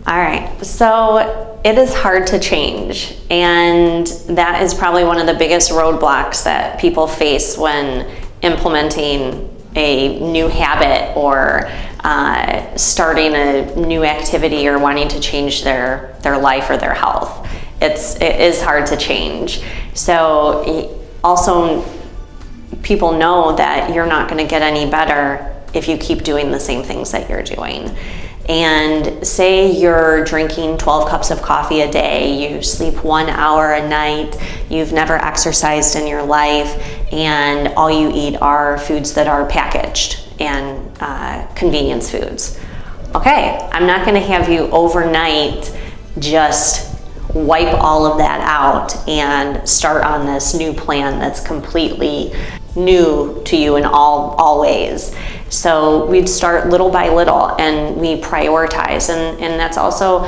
All right, so it is hard to change, and that is probably one of the biggest roadblocks that people face when implementing a new habit or starting a new activity or wanting to change their life or their health. It is hard to change. So also people know that you're not going to get any better if you keep doing the same things that you're doing. And say you're drinking 12 cups of coffee a day, you sleep 1 hour a night, you've never exercised in your life, and all you eat are foods that are packaged and convenience foods. Okay, I'm not going to have you overnight just wipe all of that out and start on this new plan that's completely new to you in all ways. So we'd start little by little and we prioritize, and that's also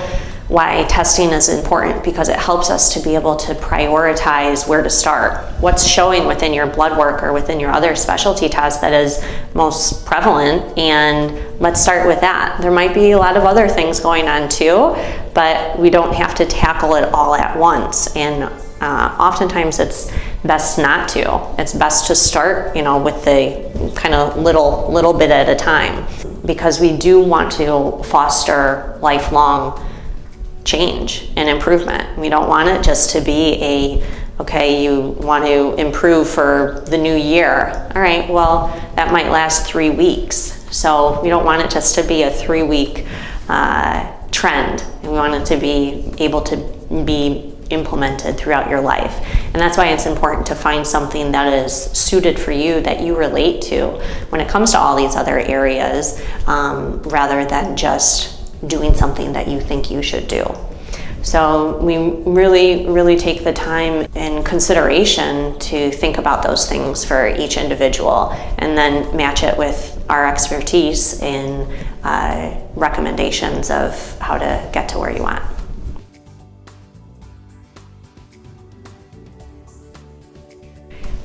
why testing is important, because it helps us to be able to prioritize where to start. What's showing within your blood work or within your other specialty tests that is most prevalent, and let's start with that. There might be a lot of other things going on too, but we don't have to tackle it all at once, and oftentimes it's best not to. It's best to start, with the kind of little bit at a time, because we do want to foster lifelong change and improvement. We don't want it just to be you want to improve for the new year. All right, well, that might last 3 weeks. So we don't want it just to be a 3-week trend. We want it to be able to be implemented throughout your life. And that's why it's important to find something that is suited for you, that you relate to when it comes to all these other areas, rather than just doing something that you think you should do. So we really take the time and consideration to think about those things for each individual, and then match it with our expertise in recommendations of how to get to where you want.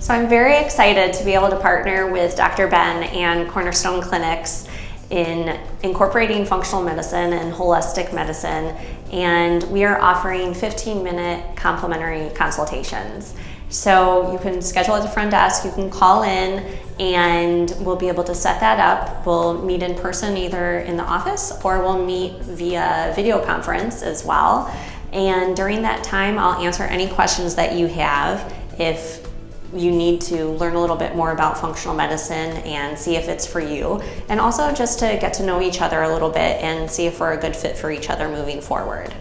So I'm very excited to be able to partner with Dr. Ben and Cornerstone Clinics in incorporating functional medicine and holistic medicine, and we are offering 15-minute complimentary consultations. So you can schedule at the front desk, you can call in, and we'll be able to set that up. We'll meet in person either in the office, or we'll meet via video conference as well. And during that time, I'll answer any questions that you have. If you need to learn a little bit more about functional medicine and see if it's for you, and also just to get to know each other a little bit and see if we're a good fit for each other moving forward.